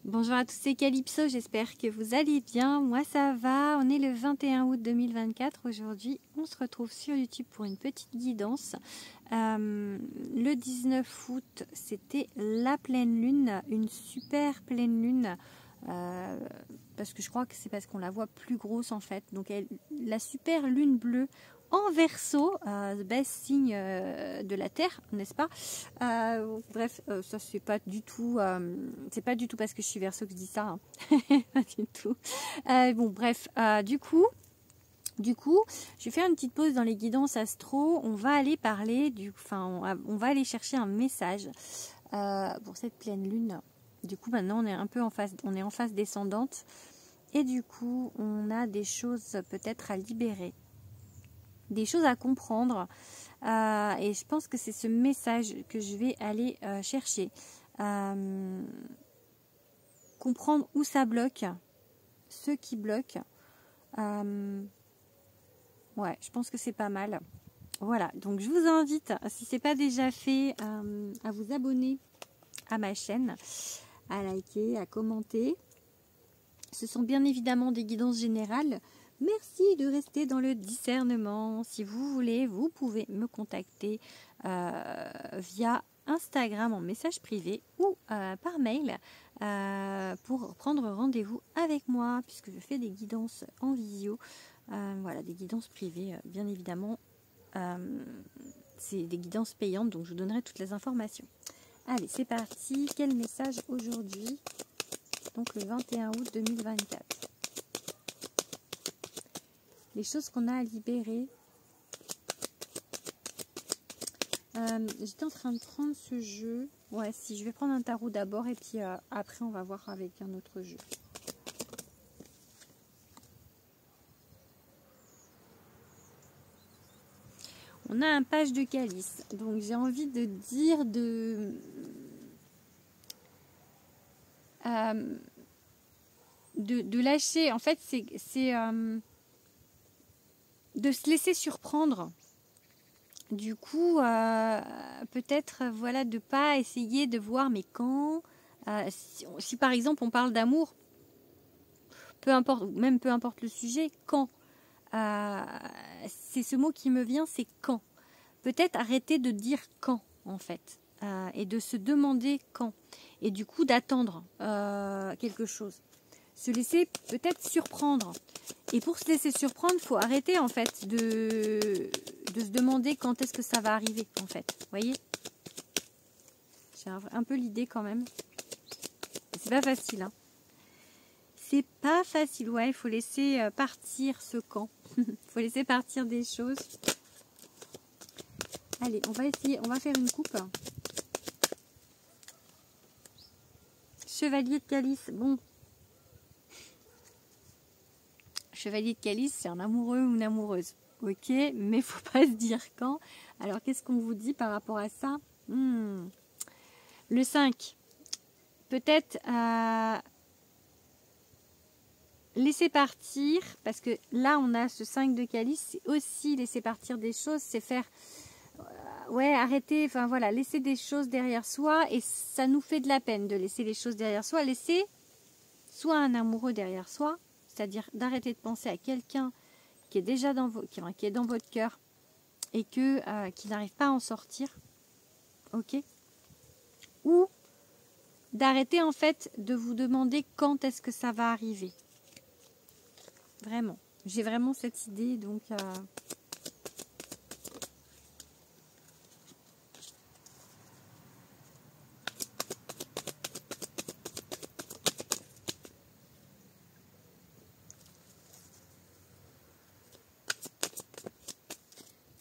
Bonjour à tous, c'est Calypso, j'espère que vous allez bien. Moi ça va, on est le 21 août 2024. Aujourd'hui, on se retrouve sur YouTube pour une petite guidance. Le 19 août, c'était la pleine lune, une super pleine lune. Parce que je crois que c'est parce qu'on la voit plus grosse en fait. Donc la super lune bleue en Verseau, best signe de la Terre, n'est-ce pas? Bref, ça c'est pas du tout parce que je suis Verseau que je dis ça, hein. Pas du tout. Bon, bref, du coup, je vais faire une petite pause dans les guidances astro. On va aller parler on va aller chercher un message pour cette pleine lune. Du coup, maintenant, on est en phase descendante, et du coup, on a des choses peut-être à libérer, des choses à comprendre, et je pense que c'est ce message que je vais aller chercher. Comprendre où ça bloque, ce qui bloque. Ouais, je pense que c'est pas mal. Voilà, donc je vous invite, si ce n'est pas déjà fait, à vous abonner à ma chaîne, à liker, à commenter. Ce sont bien évidemment des guidances générales. Merci de rester dans le discernement. Si vous voulez, vous pouvez me contacter via Instagram en message privé ou par mail pour prendre rendez-vous avec moi, puisque je fais des guidances en visio. Voilà, des guidances privées, bien évidemment. C'est des guidances payantes, donc je vous donnerai toutes les informations. Allez, c'est parti. Quel message aujourd'hui? Donc le 21 août 2024. Les choses qu'on a à libérer. J'étais en train de prendre ce jeu. Ouais, si, je vais prendre un tarot d'abord et puis après on va voir avec un autre jeu. On a un page de calice. Donc j'ai envie de dire de lâcher. En fait, c'est de se laisser surprendre. Du coup, peut-être voilà, de pas essayer de voir mais quand. Si par exemple on parle d'amour, peu importe le sujet, quand. C'est ce mot qui me vient, c'est quand. Peut-être arrêter de dire quand en fait, et de se demander quand. Et du coup d'attendre quelque chose. Se laisser peut-être surprendre. Et pour se laisser surprendre, il faut arrêter en fait de se demander quand est-ce que ça va arriver en fait. Vous voyez? J'ai un peu l'idée quand même. C'est pas facile, hein. C'est pas facile. Ouais, il faut laisser partir ce quand. Il faut laisser partir des choses. Allez, on va essayer, on va faire une coupe. Chevalier de calice. Bon. Chevalier de calice, c'est un amoureux ou une amoureuse. Ok, mais faut pas se dire quand. Alors, qu'est-ce qu'on vous dit par rapport à ça? Le 5. Peut-être laisser partir, parce que là, on a ce 5 de calice. C'est aussi laisser partir des choses, c'est faire... ouais, arrêter, enfin voilà, laisser des choses derrière soi. Et ça nous fait de la peine de laisser les choses derrière soi. Laisser soit un amoureux derrière soi, c'est-à-dire d'arrêter de penser à quelqu'un qui est déjà qui est dans votre cœur et qui n'arrive pas à en sortir, ok, ou d'arrêter en fait de vous demander quand est-ce que ça va arriver. Vraiment, j'ai vraiment cette idée, donc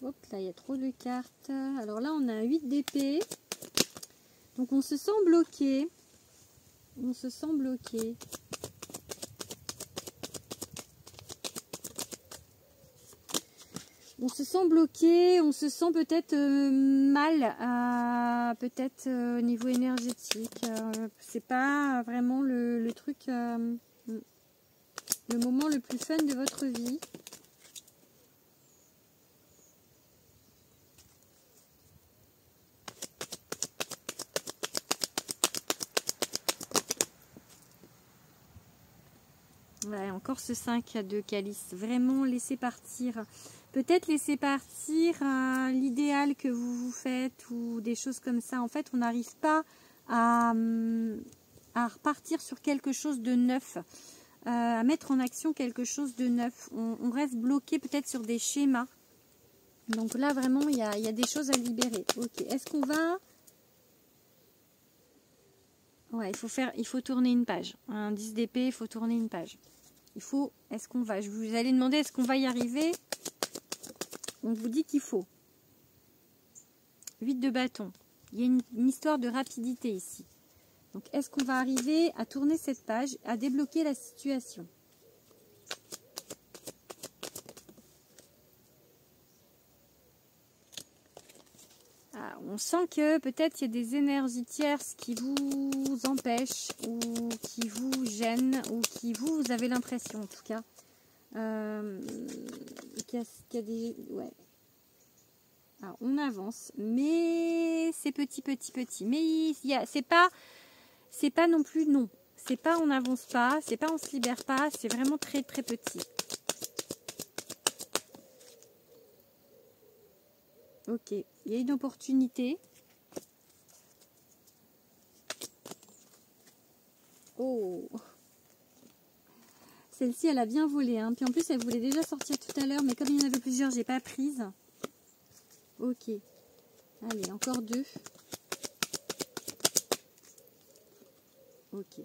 hop, là il y a trop de cartes. Alors là on a un 8 d'épée. Donc on se sent bloqué. On se sent bloqué. On se sent bloqué, on se sent peut-être mal, peut-être au niveau énergétique. C'est pas vraiment le truc, le moment le plus fun de votre vie. Ouais, encore ce 5 de calice. Vraiment laisser partir. Peut-être laisser partir l'idéal que vous vous faites ou des choses comme ça. En fait, on n'arrive pas à repartir sur quelque chose de neuf. À mettre en action quelque chose de neuf. On reste bloqué peut-être sur des schémas. Donc là, vraiment, il y a des choses à libérer. Ok, est-ce qu'on va... Ouais, il faut tourner une page. Un 10 d'épée, il faut tourner une page. Est-ce qu'on va... Je vous allez demander, est-ce qu'on va y arriver? On vous dit qu'il faut. 8 de bâton. Il y a une histoire de rapidité ici. Donc, est-ce qu'on va arriver à tourner cette page, à débloquer la situation? On sent que peut-être il y a des énergies tierces qui vous empêchent ou qui vous gênent ou qui vous avez l'impression en tout cas qu'il y a des... Ouais. Alors on avance, mais c'est petit. Mais c'est pas non plus non. C'est pas on n'avance pas, c'est pas on se libère pas, c'est vraiment très petit. Ok, il y a une opportunité. Oh, celle-ci, elle a bien volé. Hein. Puis en plus, elle voulait déjà sortir tout à l'heure, mais comme il y en avait plusieurs, j'ai pas prise. Ok. Allez, encore 2. Ok.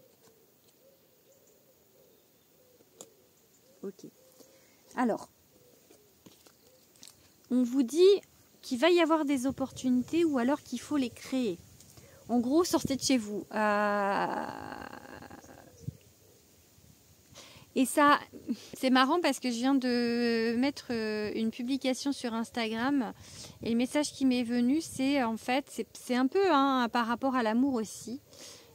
Ok. Alors, on vous dit qu'il va y avoir des opportunités ou alors qu'il faut les créer. En gros, sortez de chez vous. Et ça, c'est marrant parce que je viens de mettre une publication sur Instagram et le message qui m'est venu, c'est en fait, c'est un peu par rapport à l'amour aussi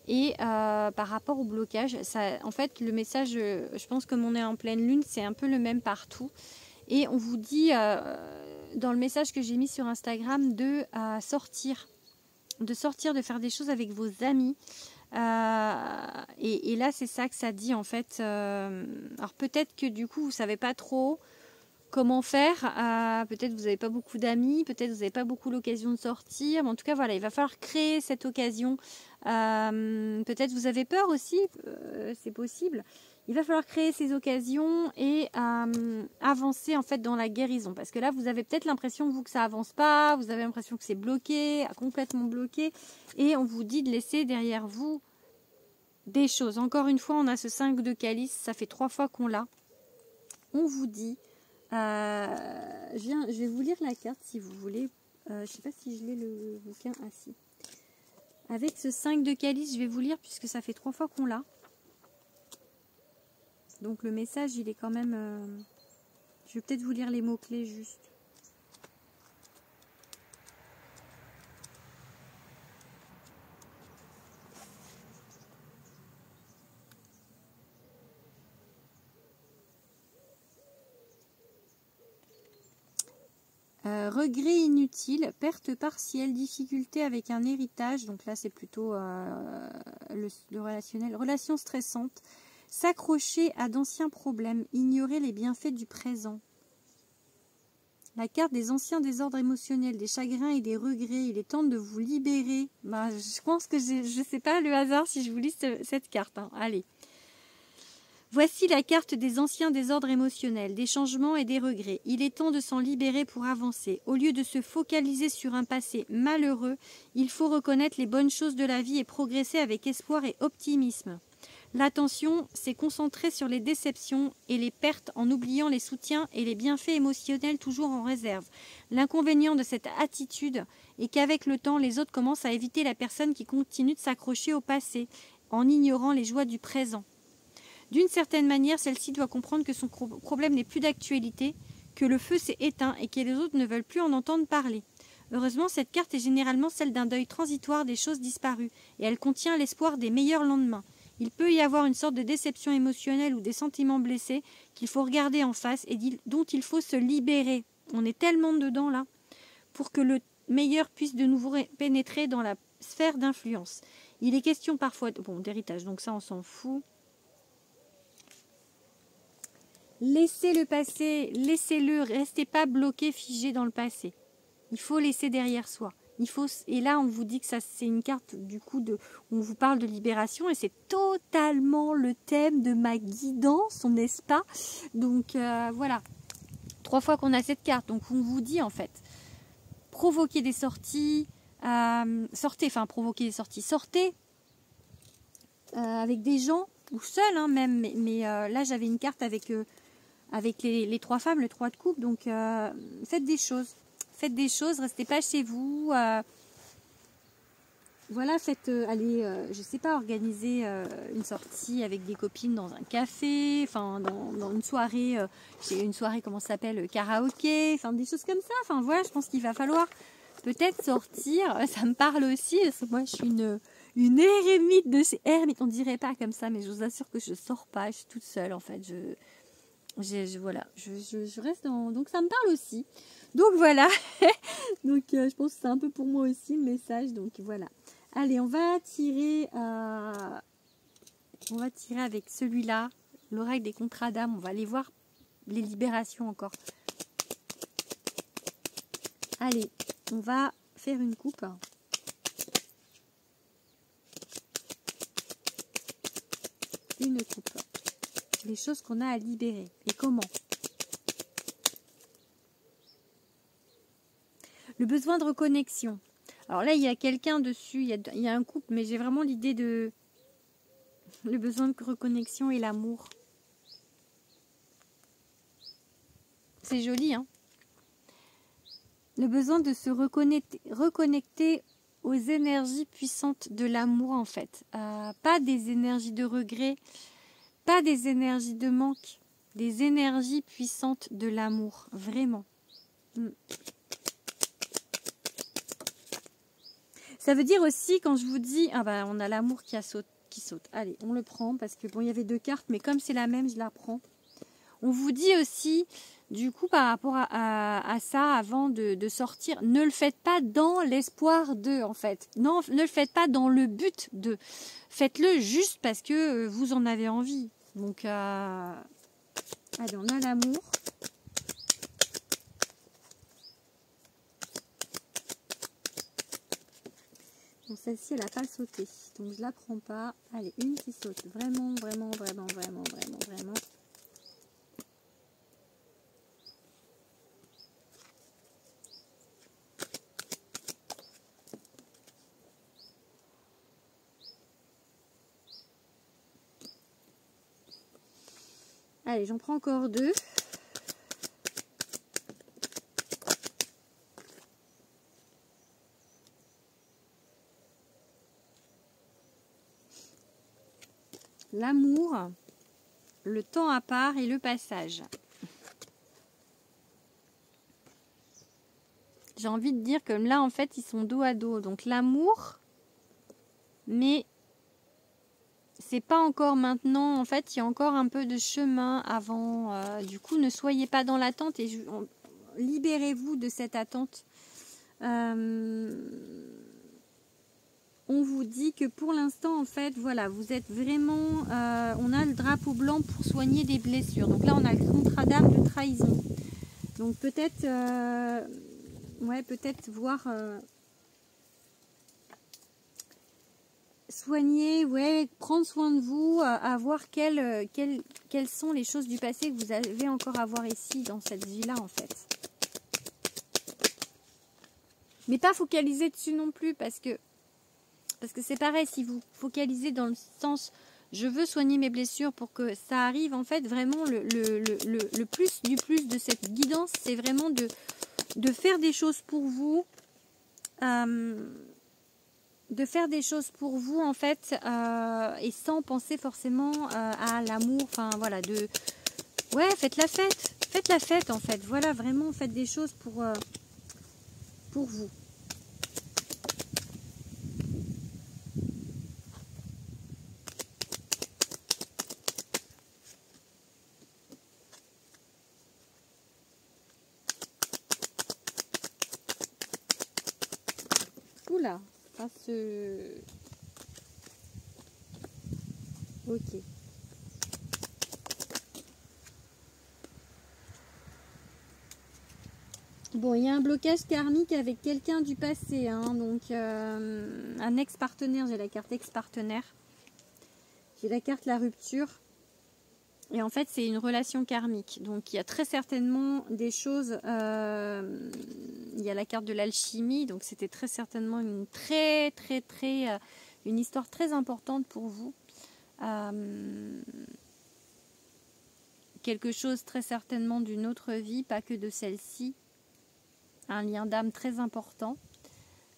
et par rapport au blocage. Ça, en fait, le message, je pense comme on est en pleine lune, c'est un peu le même partout. Et on vous dit, dans le message que j'ai mis sur Instagram, de sortir, de faire des choses avec vos amis. Et là, c'est ça que ça dit en fait. Alors peut-être que du coup, vous ne savez pas trop comment faire. Peut-être vous n'avez pas beaucoup d'amis, peut-être vous n'avez pas beaucoup l'occasion de sortir. Mais en tout cas, voilà, il va falloir créer cette occasion. Peut-être vous avez peur aussi, c'est possible. Il va falloir créer ces occasions et avancer en fait dans la guérison. Parce que là, vous avez peut-être l'impression vous que ça avance pas, vous avez l'impression que c'est bloqué, complètement bloqué. Et on vous dit de laisser derrière vous des choses. Encore une fois, on a ce 5 de calice, ça fait 3 fois qu'on l'a. On vous dit, je vais vous lire la carte si vous voulez. Je ne sais pas si je l'ai le bouquin. Ah si. Avec ce 5 de calice, je vais vous lire puisque ça fait 3 fois qu'on l'a. Donc le message, il est quand même... je vais peut-être vous lire les mots-clés juste. Regret inutile, perte partielle, difficulté avec un héritage. Donc là, c'est plutôt le relationnel. Relation stressante. S'accrocher à d'anciens problèmes, ignorer les bienfaits du présent. La carte des anciens désordres émotionnels, des chagrins et des regrets. Il est temps de vous libérer. Bah, je pense que je ne sais pas le hasard si je vous lis cette carte. Hein. Allez. Voici la carte des anciens désordres émotionnels, des changements et des regrets. Il est temps de s'en libérer pour avancer. Au lieu de se focaliser sur un passé malheureux, il faut reconnaître les bonnes choses de la vie et progresser avec espoir et optimisme. L'attention s'est concentrée sur les déceptions et les pertes en oubliant les soutiens et les bienfaits émotionnels toujours en réserve. L'inconvénient de cette attitude est qu'avec le temps, les autres commencent à éviter la personne qui continue de s'accrocher au passé en ignorant les joies du présent. D'une certaine manière, celle-ci doit comprendre que son problème n'est plus d'actualité, que le feu s'est éteint et que les autres ne veulent plus en entendre parler. Heureusement, cette carte est généralement celle d'un deuil transitoire des choses disparues, et elle contient l'espoir des meilleurs lendemains. Il peut y avoir une sorte de déception émotionnelle ou des sentiments blessés qu'il faut regarder en face et dont il faut se libérer. On est tellement dedans là, pour que le meilleur puisse de nouveau pénétrer dans la sphère d'influence. Il est question parfois d'héritage, donc ça on s'en fout. Laissez le passé, laissez-le, restez pas bloqué, figé dans le passé. Il faut laisser derrière soi. Et là, on vous dit que ça, c'est une carte du coup on vous parle de libération et c'est totalement le thème de ma guidance, n'est-ce pas? Donc voilà, 3 fois qu'on a cette carte. Donc on vous dit en fait, provoquer des sorties, sortez avec des gens ou seul hein, même. Mais là, j'avais une carte avec les 3 femmes, le 3 de coupe. Donc faites des choses. Faites des choses, restez pas chez vous. Voilà, allez, je sais pas, organiser une sortie avec des copines dans un café, enfin dans une soirée, comment ça s'appelle, karaoké, enfin des choses comme ça. Enfin voilà, je pense qu'il va falloir peut-être sortir. Ça me parle aussi, parce que moi je suis une ermite de ces ermites, on dirait pas comme ça, mais je vous assure que je sors pas, je suis toute seule en fait. Voilà, je reste dans... Donc ça me parle aussi. Donc voilà. Donc je pense que c'est un peu pour moi aussi le message. Donc voilà. Allez, on va tirer avec celui-là, l'oracle des contrats d'âme. On va aller voir les libérations encore. Allez, on va faire une coupe. Une coupe. Les choses qu'on a à libérer. Et comment? Le besoin de reconnexion. Alors là, il y a quelqu'un dessus, il y a un couple, mais j'ai vraiment l'idée de... Le besoin de reconnexion et l'amour. C'est joli, hein? Le besoin de se reconnecter aux énergies puissantes de l'amour, en fait. Pas des énergies de regret, pas des énergies de manque, des énergies puissantes de l'amour, vraiment. Ça veut dire aussi, quand je vous dis, on a l'amour qui saute. Allez, on le prend, parce que bon, il y avait 2 cartes, mais comme c'est la même, je la prends. On vous dit aussi, du coup, par rapport à ça, avant de sortir, ne le faites pas dans l'espoir de, en fait. Non, ne le faites pas dans le but de. Faites-le juste parce que vous en avez envie. Donc, allez, on a l'amour. Bon, celle-ci, elle n'a pas sauté. Donc, je la prends pas. Allez, une qui saute. Vraiment, vraiment, vraiment, vraiment, vraiment, vraiment. Allez, j'en prends encore 2. L'amour, le temps à part et le passage. J'ai envie de dire que là, en fait, ils sont dos à dos. Donc, l'amour, mais c'est pas encore maintenant. En fait, il y a encore un peu de chemin avant. Du coup, ne soyez pas dans l'attente et libérez-vous de cette attente. On vous dit que pour l'instant, en fait, voilà, vous êtes vraiment... on a le drapeau blanc pour soigner des blessures. Donc là, on a le contrat d'âme de trahison. Donc peut-être... peut-être voir... soigner, prendre soin de vous, à voir quelles sont les choses du passé que vous avez encore à voir ici, dans cette vie-là, en fait. Mais pas focaliser dessus non plus, parce que c'est pareil, si vous focalisez dans le sens je veux soigner mes blessures pour que ça arrive, en fait, vraiment le plus du plus de cette guidance, c'est vraiment de faire des choses pour vous, en fait, et sans penser forcément à l'amour, enfin voilà, faites la fête en fait, voilà, vraiment faites des choses pour vous. Oula, ça se... Ok. Bon, il y a un blocage karmique avec quelqu'un du passé, hein, donc un ex-partenaire, j'ai la carte ex-partenaire. J'ai la carte la rupture. Et en fait, c'est une relation karmique. Donc, il y a très certainement des choses... il y a la carte de l'alchimie. Donc, c'était très certainement une une histoire très importante pour vous. Quelque chose très certainement d'une autre vie, pas que de celle-ci. Un lien d'âme très important.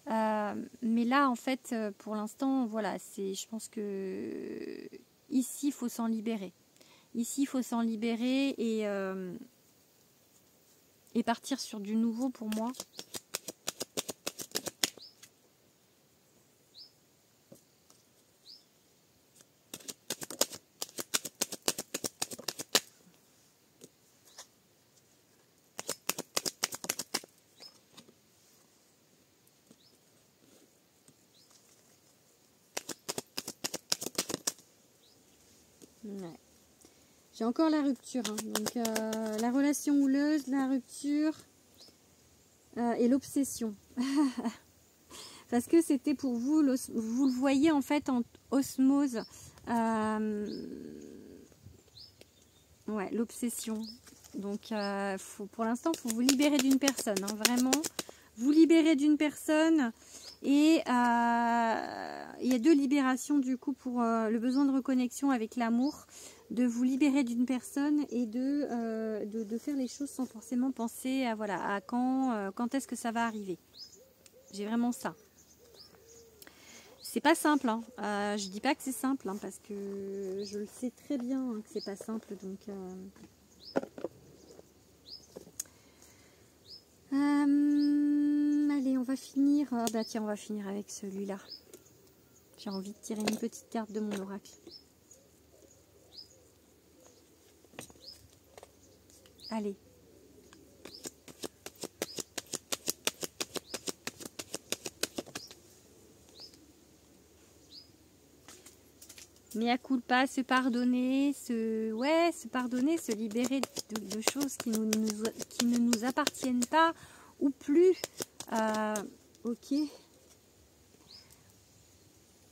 Mais là, en fait, pour l'instant, voilà, je pense que ici, il faut s'en libérer. Ici, il faut s'en libérer et partir sur du nouveau pour moi. Ouais. J'ai encore la rupture, hein. Donc la relation houleuse, la rupture et l'obsession. Parce que c'était pour vous, vous le voyez en fait en osmose. Ouais, l'obsession. Donc pour l'instant, il faut vous libérer d'une personne, hein, vraiment. Vous libérer d'une personne. Et il y a deux libérations du coup pour le besoin de reconnexion avec l'amour, de vous libérer d'une personne et de faire les choses sans forcément penser à, voilà, à quand est-ce que ça va arriver. J'ai vraiment ça. C'est pas simple, hein. Je dis pas que c'est simple, hein, parce que je le sais très bien, hein, que c'est pas simple. Donc allez, on va finir. Bah tiens, on va finir avec celui-là. J'ai envie de tirer une petite carte de mon oracle. Allez. Mea culpa, se pardonner, se pardonner, se libérer de choses qui ne nous appartiennent pas ou plus. Ok.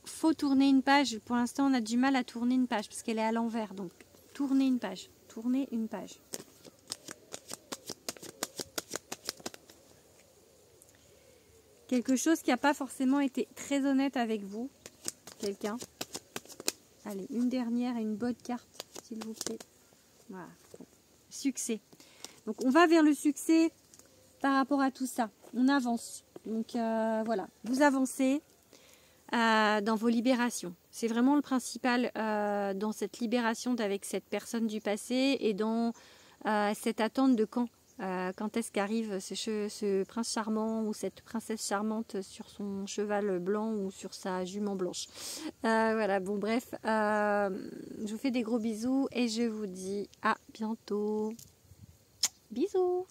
Faut tourner une page. Pour l'instant, on a du mal à tourner une page parce qu'elle est à l'envers. Donc, tourner une page. Tourner une page. Quelque chose qui n'a pas forcément été très honnête avec vous. Quelqu'un. Allez, une dernière et une bonne carte, s'il vous plaît. Voilà. Succès. Donc, on va vers le succès par rapport à tout ça. On avance. Donc, voilà. Vous avancez dans vos libérations. C'est vraiment le principal dans cette libération avec cette personne du passé et dans cette attente de quand est-ce qu'arrive ce prince charmant ou cette princesse charmante sur son cheval blanc ou sur sa jument blanche. Voilà, bon bref, je vous fais des gros bisous et je vous dis à bientôt. Bisous.